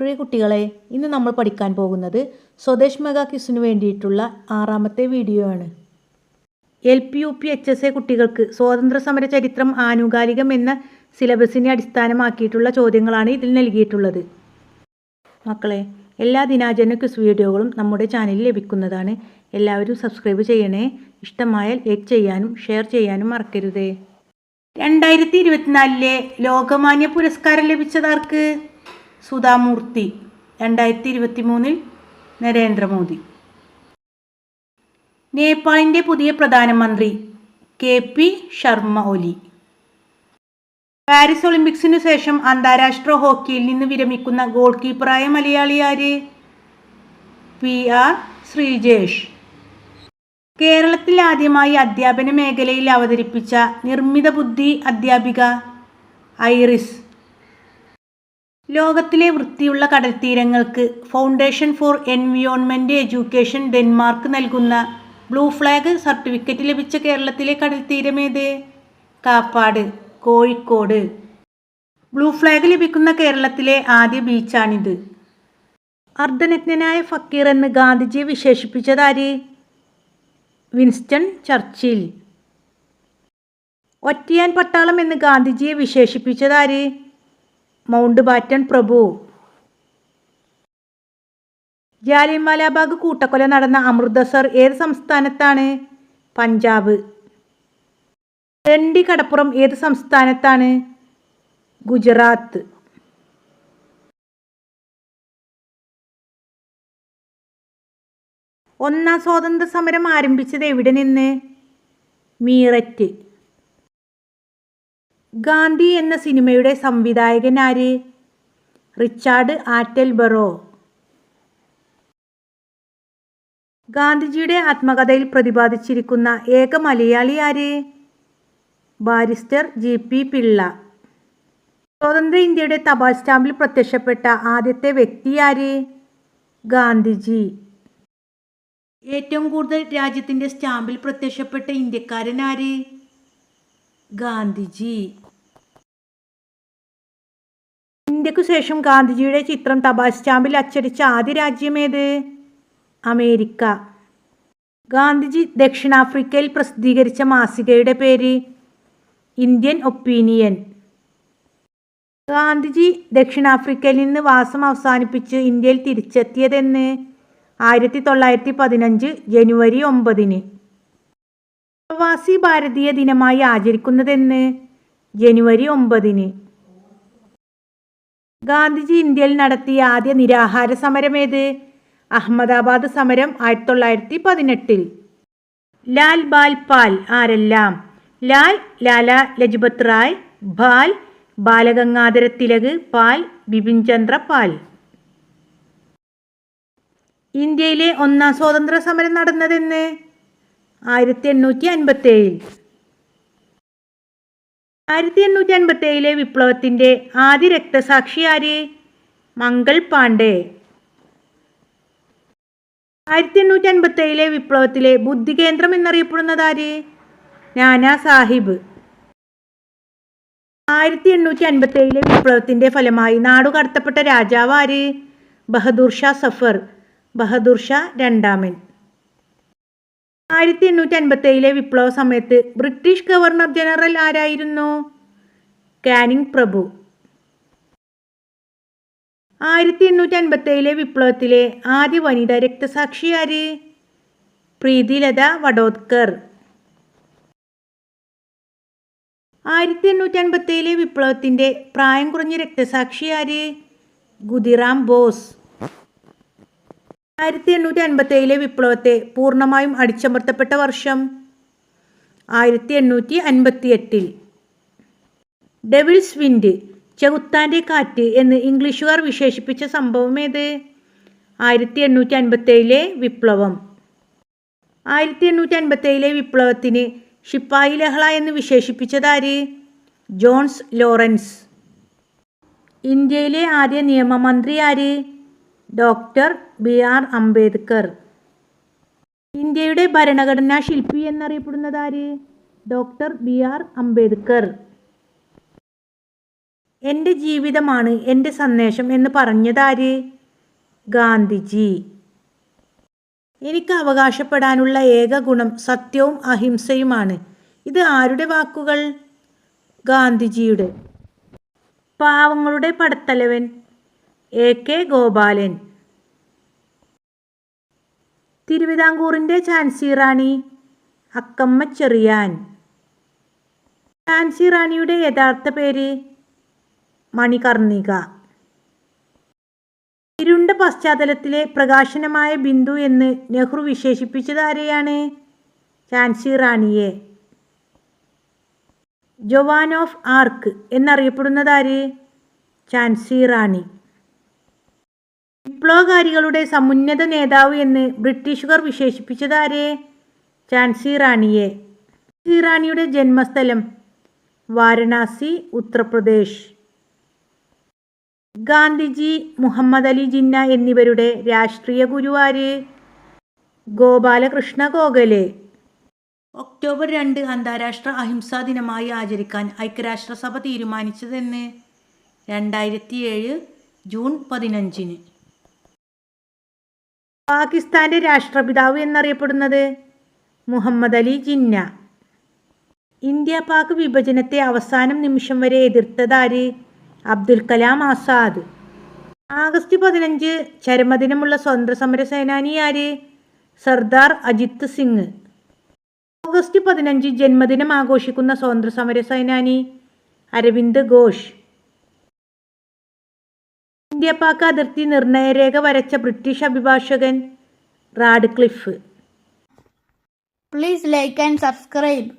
പ്രിയ കുട്ടികളെ, ഇന്ന് നമ്മൾ പഠിക്കാൻ പോകുന്നത് സ്വദേശ് മെഗാ ക്വിസിന് വേണ്ടിയിട്ടുള്ള 6ാമത്തെ വീഡിയോ ആണ്. LP, UP, HSA കുട്ടികൾക്ക് സ്വാതന്ത്ര്യ സമര ചരിത്രം ആനുകാലികം എന്ന സിലബസിനെ അടിസ്ഥാനമാക്കിയിട്ടുള്ള ചോദ്യങ്ങളാണ് ഇതിൽ നൽകിയിട്ടുള്ളത്. മക്കളെ, എല്ലാ ദിനാചരണ ക്വിസ് വീഡിയോകളും നമ്മുടെ ചാനലിൽ ലഭിക്കുന്നതാണ്. എല്ലാവരും സബ്സ്ക്രൈബ് ചെയ്യണേ. ഇഷ്ടമായാൽ ലൈക്ക് ചെയ്യാനും ഷെയർ ചെയ്യാനും മറക്കരുതേ. 2024 ലോകമാന്യ പുരസ്കാരം ലഭിച്ചതാർക്ക്? സുധാമൂർത്തി. 2023 നരേന്ദ്രമോദി. നേപ്പാളിൻ്റെ പുതിയ പ്രധാനമന്ത്രി KP ശർമ്മ ഒലി. പാരീസ് ഒളിമ്പിക്സിനു ശേഷം അന്താരാഷ്ട്ര ഹോക്കിയിൽ നിന്ന് വിരമിക്കുന്ന ഗോൾ കീപ്പറായ മലയാളി ആര്? PR ശ്രീജേഷ്. കേരളത്തിൽ ആദ്യമായി അധ്യാപന മേഖലയിൽ അവതരിപ്പിച്ച നിർമ്മിത ബുദ്ധി അധ്യാപിക ഐറിസ്. ലോകത്തിലെ വൃത്തിയുള്ള കടൽത്തീരങ്ങൾക്ക് foundation for environment education Denmark നൽകുന്ന ബ്ലൂ ഫ്ലാഗ് സർട്ടിഫിക്കറ്റ് ലഭിച്ച കേരളത്തിലെ കടൽത്തീരമേത്? കാപ്പാട്, കോഴിക്കോട്. ബ്ലൂ ഫ്ലാഗ് ലഭിക്കുന്ന കേരളത്തിലെ ആദ്യ ബീച്ചാണിത്. അർദ്ധനഗ്നനായ ഫക്കീർ എന്ന് ഗാന്ധിജിയെ വിശേഷിപ്പിച്ചതാര്? Winston Churchill. ഒറ്റയാൻ പട്ടാളം എന്ന് ഗാന്ധിജിയെ വിശേഷിപ്പിച്ചതാര്? മൗണ്ട് ബാറ്റൺ പ്രഭു. ജാലിയൻവാലാബാഗ് കൂട്ടക്കൊല നടന്ന അമൃതസർ ഏത് സംസ്ഥാനത്താണ്? പഞ്ചാബ്. ദണ്ഡി കടപ്പുറം ഏത് സംസ്ഥാനത്താണ്? ഗുജറാത്ത്. ഒന്നാം സ്വാതന്ത്ര്യ സമരം ആരംഭിച്ചത് എവിടെ നിന്ന്? മീററ്റ്. ഗാന്ധി എന്ന സിനിമയുടെ സംവിധായകൻ ആര്? റിച്ചാർഡ് ആറ്റൽബറോ. ഗാന്ധിജിയുടെ ആത്മകഥയിൽ പ്രതിപാദിച്ചിരിക്കുന്ന ഏക മലയാളി ആര്? Barrister GP Pillai. സ്വതന്ത്ര ഇന്ത്യയുടെ തപാൽ സ്റ്റാമ്പിൽ പ്രത്യക്ഷപ്പെട്ട ആദ്യത്തെ വ്യക്തി ആര്? ഗാന്ധിജി. ഏറ്റവും കൂടുതൽ രാജ്യത്തിൻ്റെ സ്റ്റാമ്പിൽ പ്രത്യക്ഷപ്പെട്ട ഇന്ത്യക്കാരൻ ആര്? ഗാന്ധിജി. ഇന്ത്യക്കു ശേഷം ഗാന്ധിജിയുടെ ചിത്രം തപാൽ സ്റ്റാമ്പിൽ അച്ചടിച്ച ആദ്യ രാജ്യമേത്? അമേരിക്ക. ഗാന്ധിജി ദക്ഷിണാഫ്രിക്കയിൽ പ്രസിദ്ധീകരിച്ച മാസികയുടെ പേര്? Indian opinion. ഗാന്ധിജി ദക്ഷിണാഫ്രിക്കയിൽ നിന്ന് വാസം അവസാനിപ്പിച്ച് ഇന്ത്യയിൽ തിരിച്ചെത്തിയതെന്ന്? 1915 ജനുവരി 9. പ്രവാസി ഭാരതീയ ദിനമായി ആചരിക്കുന്നതെന്ന്? ജനുവരി 9. ഗാന്ധിജി ഇന്ത്യയിൽ നടത്തിയ ആദ്യ നിരാഹാര സമരമേത്? അഹമ്മദാബാദ് സമരം 1918. ലാൽ ബാൽ പാൽ ആരെല്ലാം? ലാൽ ലാലാ ലജ്പത് റായ്, ബാൽ ബാലഗംഗാധര തിലക്, പാൽ ബിപിൻ ചന്ദ്ര പാൽ. ഇന്ത്യയിലെ ഒന്നാം സ്വാതന്ത്ര്യ സമരം നടന്നതെന്ന്? 1857. 1857 വിപ്ലവത്തിൻ്റെ ആദ്യ രക്തസാക്ഷി ആര്? മംഗൾ പാണ്ഡെ. 1857 വിപ്ലവത്തിലെ ബുദ്ധികേന്ദ്രം എന്നറിയപ്പെടുന്നതാര്? നാനാ സാഹിബ്. 1857 വിപ്ലവത്തിൻ്റെ ഫലമായി നാടുകടത്തപ്പെട്ട രാജാവ് ആര്? ബഹദൂർ ഷാ സഫർ, ബഹദൂർ ഷാ രണ്ടാമൻ. 1857 വിപ്ലവ സമയത്ത് ബ്രിട്ടീഷ് ഗവർണർ ജനറൽ ആരായിരുന്നു? കാനിങ് പ്രഭു. 1857 വിപ്ലവത്തിലെ ആദ്യ വനിതാ രക്തസാക്ഷി ആര്? പ്രീതിലത വഡോദ്കർ. 1857 വിപ്ലവത്തിൻ്റെ പ്രായം കുറഞ്ഞ രക്തസാക്ഷി ആര്? ഖുദിറാം ബോസ്. 1857 വിപ്ലവത്തെ പൂർണ്ണമായും അടിച്ചമർത്തപ്പെട്ട വർഷം? 1858. ഡെവിൾസ് വിൻഡ്, ചെകുത്താൻ്റെ കാറ്റ് എന്ന് ഇംഗ്ലീഷുകാർ വിശേഷിപ്പിച്ച സംഭവമേത്? 1857 വിപ്ലവം. 1857 വിപ്ലവത്തിന് ശിപ്പായി ലഹള എന്ന് വിശേഷിപ്പിച്ചതാര്? John's Lawrence. ഇന്ത്യയിലെ ആദ്യ നിയമമന്ത്രി ആര്? Doctor BR Ambedkar. ഇന്ത്യയുടെ ഭരണഘടനാ ശില്പി എന്നറിയപ്പെടുന്നതാര്? Doctor BR Ambedkar. എൻ്റെ ജീവിതമാണ് എൻ്റെ സന്ദേശം എന്ന് പറഞ്ഞതാര്? ഗാന്ധിജി. എനിക്ക് അവകാശപ്പെടാനുള്ള ഏക ഗുണം സത്യവും അഹിംസയുമാണ്. ഇത് ആരുടെ വാക്കുകൾ? ഗാന്ധിജിയുടെ. പാവങ്ങളുടെ പടത്തലവൻ AK ഗോപാലൻ. തിരുവിതാംകൂറിൻ്റെ ഝാൻസി റാണി അക്കമ്മ ചെറിയാൻ. ഝാൻസി റാണിയുടെ യഥാർത്ഥ പേര് മണികർണിക. ഇരുണ്ട പശ്ചാത്തലത്തിലെ പ്രകാശനമായ ബിന്ദു എന്ന് നെഹ്റു വിശേഷിപ്പിച്ചത് ആരെയാണ്? ഝാൻസി റാണിയെ. ജോവാൻ ഓഫ് ആർക്ക് എന്നറിയപ്പെടുന്നതാര്? ഝാൻസി റാണി. വിപ്ലവകാരികളുടെ സമുന്നത നേതാവ് എന്ന് ബ്രിട്ടീഷുകാർ വിശേഷിപ്പിച്ചതാരെ? ഝാൻസി റാണിയെ. ഝാൻസി റാണിയുടെ ജന്മസ്ഥലം വാരണാസി, ഉത്തർപ്രദേശ്. ഗാന്ധിജി, മുഹമ്മദ് അലി ജിന്ന എന്നിവരുടെ രാഷ്ട്രീയ ഗുരുവാര്? ഗോപാലകൃഷ്ണ ഗോഖലെ. ഒക്ടോബർ 2 അന്താരാഷ്ട്ര അഹിംസാ ദിനമായി ആചരിക്കാൻ ഐക്യരാഷ്ട്രസഭ തീരുമാനിച്ചതെന്ന്? 2007 ജൂൺ 15. പാകിസ്ഥാന്റെ രാഷ്ട്രപിതാവ് എന്നറിയപ്പെടുന്നത്? മുഹമ്മദ് അലി ജിന്ന. ഇന്ത്യ പാക് വിഭജനത്തെ അവസാനം നിമിഷം വരെ എതിർത്തതാര്? അബ്ദുൽ കലാം ആസാദ്. ആഗസ്റ്റ് 15 ചരമദിനമുള്ള സ്വതന്ത്ര സമര സേനാനി ആര്? സർദാർ അജിത് സിംഗ്. ഓഗസ്റ്റ് 15 ജന്മദിനം ആഘോഷിക്കുന്ന സ്വതന്ത്ര സമര സേനാനി അരവിന്ദ് ഘോഷ്. ഇന്ത്യ പാക് അതിർത്തി നിർണയരേഖ വരച്ച ബ്രിട്ടീഷ് അഭിഭാഷകൻ Radcliffe. Please like and subscribe.